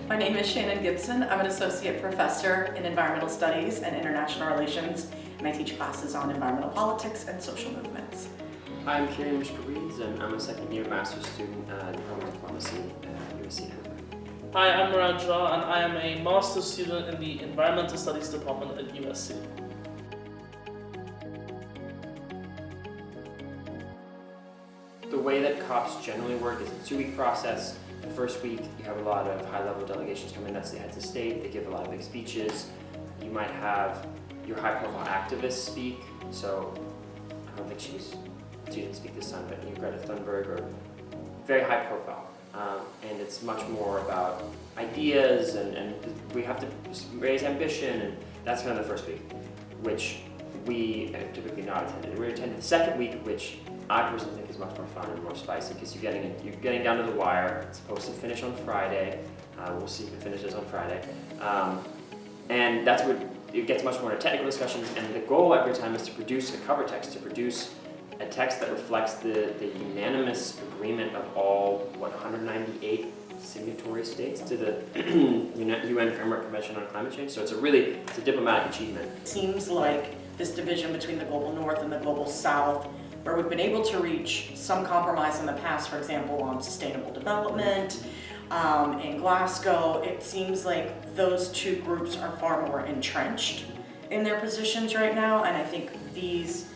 My name is Shannon Gibson. I'm an associate professor in environmental studies and international relations, and I teach classes on environmental politics and social movements. Hi, I'm Kirian Mischke-Reeds, and I'm a second-year master's student at the Department of Diplomacy at USC. Hi, I'm Murad, and I am a master's student in the Environmental Studies Department at USC. The way that COPs generally work is a 2-week process. The first week, you have a lot of high-level delegations come in. That's the heads of state. They give a lot of big speeches. You might have your high-profile activists speak. So I don't think she didn't speak this time, but Greta Thunberg, or very high-profile. And it's much more about ideas, and we have to raise ambition, and that's kind of the first week, which we have typically not attended. We attended the second week, which I personally think is much more fun and more spicy because you're getting down to the wire. It's supposed to finish on Friday. We'll see if it finishes on Friday. And that's where it gets much more into technical discussions, and the goal every time is to produce a cover text, to produce a text that reflects the unanimous agreement of all, 198 signatory states to the UN Framework Convention on Climate Change. So it's a diplomatic achievement. It seems like this division between the global north and the global south, where we've been able to reach some compromise in the past, for example, on sustainable development, in Glasgow, it seems like those two groups are far more entrenched in their positions right now, and I think these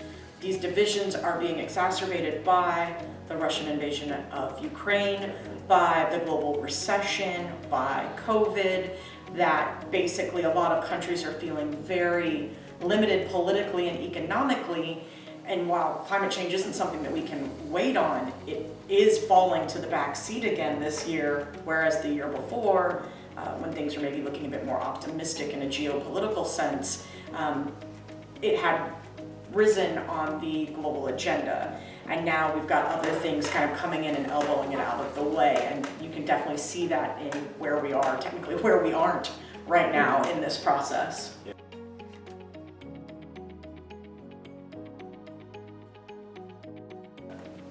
divisions are being exacerbated by the Russian invasion of Ukraine, by the global recession, by COVID, that basically a lot of countries are feeling very limited politically and economically. And while climate change isn't something that we can wait on, it is falling to the back seat again this year, whereas the year before, when things were maybe looking a bit more optimistic in a geopolitical sense, it had risen on the global agenda. And now we've got other things kind of coming in and elbowing it out of the way. And you can definitely see that in where we are, technically where we aren't right now in this process. Yeah.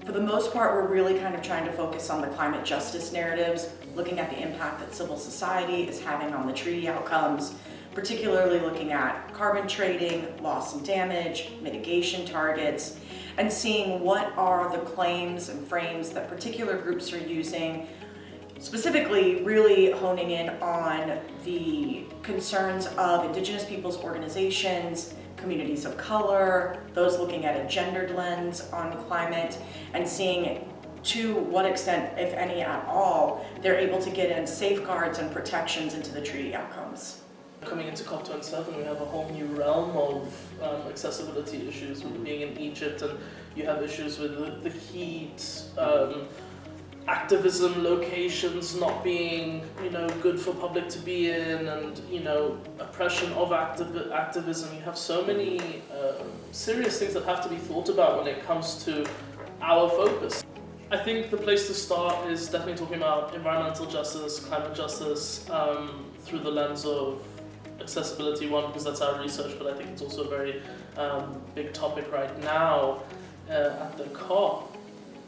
For the most part, we're really kind of trying to focus on the climate justice narratives, looking at the impact that civil society is having on the treaty outcomes, particularly looking at carbon trading, loss and damage, mitigation targets, and seeing what are the claims and frames that particular groups are using, specifically really honing in on the concerns of Indigenous peoples' organizations, communities of color, those looking at a gendered lens on climate, and seeing to what extent, if any at all, they're able to get in safeguards and protections into the treaty outcomes. Coming into COP27, we have a whole new realm of accessibility issues, with being in Egypt, and you have issues with the heat, activism locations not being, good for public to be in, and, oppression of activism. You have so many serious things that have to be thought about when it comes to our focus. I think the place to start is definitely talking about environmental justice, climate justice, through the lens of accessibility, one, because that's our research, but I think it's also a very big topic right now at the COP.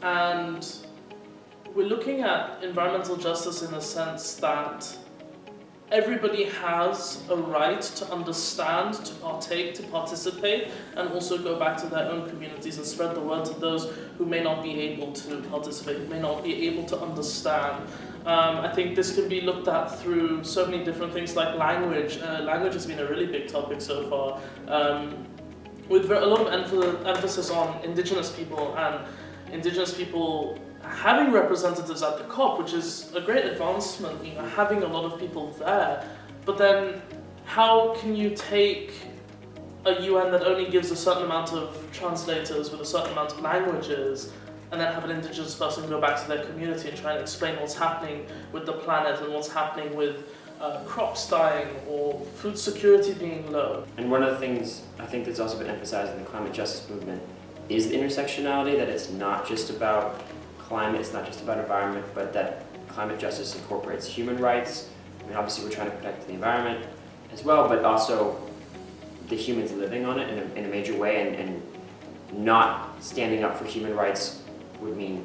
And we're looking at environmental justice in a sense that everybody has a right to understand, to partake, to participate, and also go back to their own communities and spread the word to those who may not be able to participate, who may not be able to understand. I think this can be looked at through so many different things like language. Language has been a really big topic so far, with a lot of emphasis on Indigenous people, and Indigenous people having representatives at the COP, which is a great advancement, having a lot of people there. But then how can you take a UN that only gives a certain amount of translators with a certain amount of languages, and then have an Indigenous person go back to their community and try and explain what's happening with the planet and what's happening with crops dying or food security being low? And one of the things I think that's also been emphasized in the climate justice movement is the intersectionality, that it's not just about climate, it's not just about environment, but that climate justice incorporates human rights. I mean, obviously we're trying to protect the environment as well, but also the humans living on it in a major way, and not standing up for human rights would mean,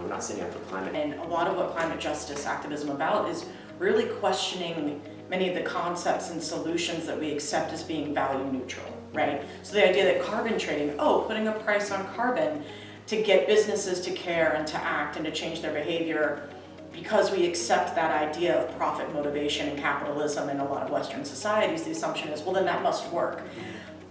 not standing up for climate. And a lot of what climate justice activism about is really questioning many of the concepts and solutions that we accept as being value neutral, right? So the idea that carbon trading, putting a price on carbon to get businesses to care and to act and to change their behavior, because we accept that idea of profit motivation and capitalism in a lot of Western societies, the assumption is, well, then that must work.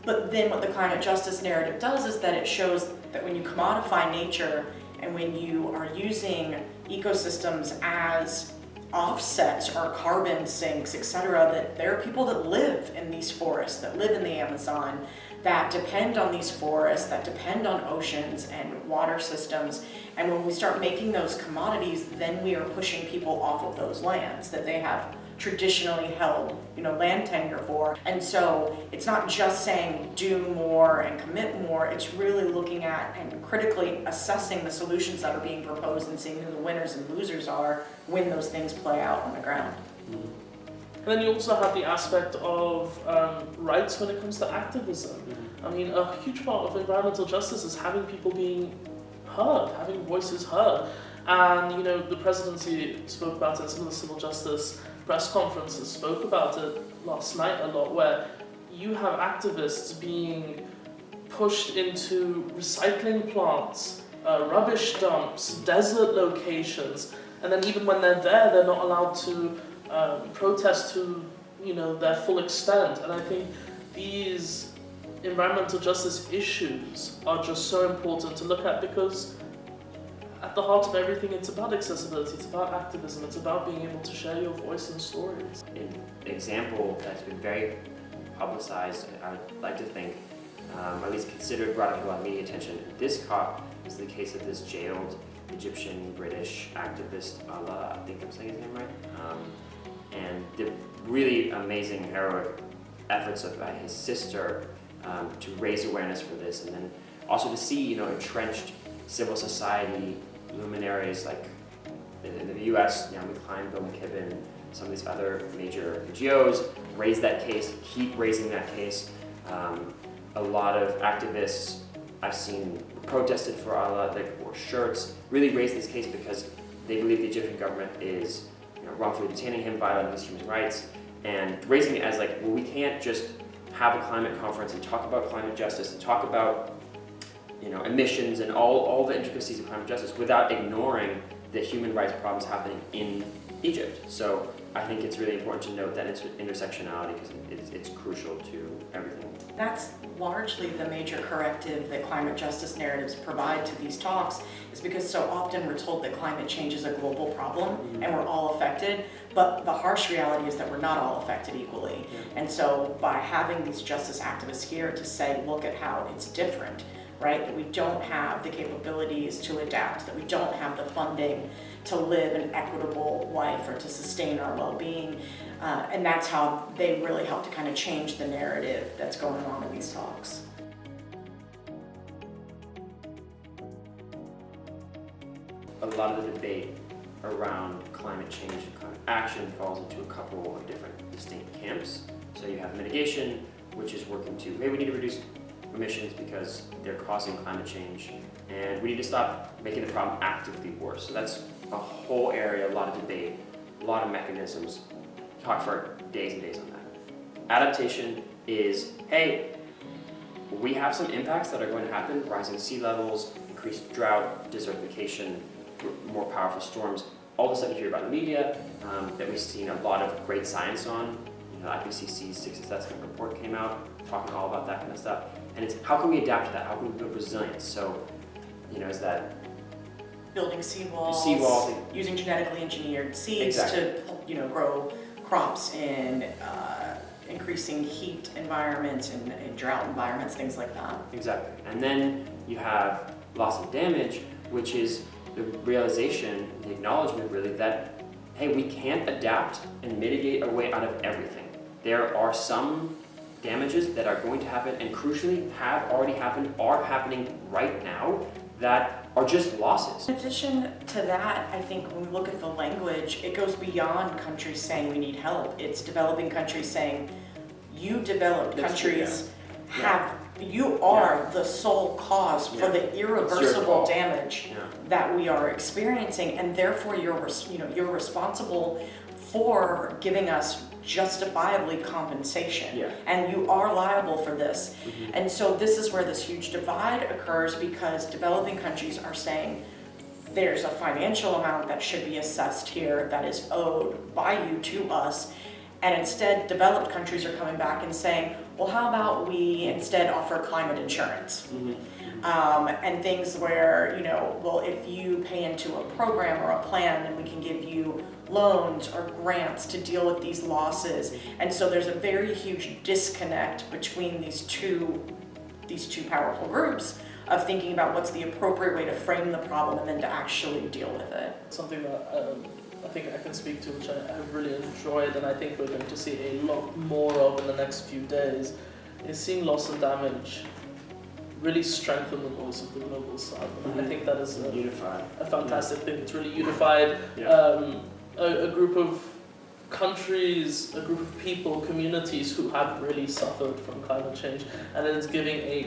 But then what the climate justice narrative does is that it shows that when you commodify nature and when you are using ecosystems as offsets or carbon sinks, etc., that there are people that live in these forests, that live in the Amazon, that depend on these forests, that depend on oceans and water systems. And when we start making those commodities, then we are pushing people off of those lands that they have traditionally held, land tenure for. And so it's not just saying do more and commit more, it's really looking at and critically assessing the solutions that are being proposed and seeing who the winners and losers are when those things play out on the ground. And then you also have the aspect of rights when it comes to activism. I mean, a huge part of environmental justice is having people being heard, having voices heard. And, the presidency spoke about it, and some of the civil justice press conferences spoke about it last night a lot, where you have activists being pushed into recycling plants, rubbish dumps, desert locations, and then even when they're there, they're not allowed to protest to their full extent. And I think these environmental justice issues are just so important to look at, because at the heart of everything, it's about accessibility, it's about activism, it's about being able to share your voice and stories. An example that's been very publicized, I would like to think, or at least considered, brought up a lot of media attention at this COP, is the case of this jailed Egyptian British activist, Allah, I think I'm saying his name right, and the really amazing, heroic efforts of his sister to raise awareness for this, and then also to see, entrenched civil society luminaries like in the US, Naomi Klein, Bill McKibben, some of these other major NGOs raise that case, keep raising that case. A lot of activists I've seen protested for Allah, wore shirts, really raised this case because they believe the Egyptian government is wrongfully detaining him, violating his human rights, and raising it as we can't just have a climate conference and talk about climate justice and talk about emissions and all the intricacies of climate justice without ignoring the human rights problems happening in Egypt. So I think it's really important to note that intersectionality, because it's crucial to everything. That's largely the major corrective that climate justice narratives provide to these talks, is because so often we're told that climate change is a global problem and we're all affected, but the harsh reality is that we're not all affected equally. And so by having these justice activists here to say, look at how it's different, right? That we don't have the capabilities to adapt, that we don't have the funding to live an equitable life or to sustain our well-being. And that's how they really help to kind of change the narrative that's going on in these talks. A lot of the debate around climate change and climate action falls into a couple of different distinct camps. So you have mitigation, which is working to, hey, we need to reduce emissions because they're causing climate change, and we need to stop making the problem actively worse. So that's a whole area, a lot of debate, a lot of mechanisms. Talk for days and days on that. Adaptation is, hey, we have some impacts that are going to happen: rising sea levels, increased drought, desertification, more powerful storms, all the stuff you hear about in the media, that we've seen a lot of great science on. IPCC's 6th assessment report came out talking all about that kind of stuff. And it's how can we adapt to that? How can we build resilience? So, is that building seawalls, using genetically engineered seeds to grow crops in increasing heat environments and drought environments, things like that. Exactly. And then you have loss and damage, which is the realization, the acknowledgement really that, hey, we can't adapt and mitigate our way out of everything. There are some damages that are going to happen, and crucially have already happened, are happening right now, that are just losses. In addition to that, I think when we look at the language, it goes beyond countries saying we need help. It's developing countries saying, you developed countries you are the sole cause for the irreversible damage that we are experiencing, and therefore you're responsible for giving us justifiably compensation. Yeah. And you are liable for this. Mhm. And so this is where this huge divide occurs, because developing countries are saying there's a financial amount that should be assessed here that is owed by you to us. And instead, developed countries are coming back and saying, well, how about we instead offer climate insurance? Mhm. And things where, you know, well, if you pay into a program or a plan, then we can give you loans or grants to deal with these losses. And so there's a very huge disconnect between these two powerful groups of thinking about what's the appropriate way to frame the problem and then to actually deal with it. Something that I think I can speak to, which I have really enjoyed, and I think we're going to see a lot more of in the next few days, is seeing loss and damage really strengthen the voice of the global south. And I think that is Unified. a fantastic thing. It's really unified Yeah. a group of countries, a group of people, communities who have really suffered from climate change, and it's giving a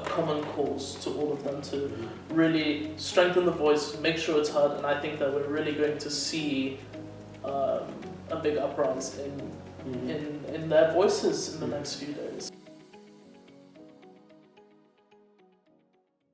common cause to all of them to really strengthen the voice, make sure it's heard, and I think that we're really going to see a big uprise in their voices in the next few days.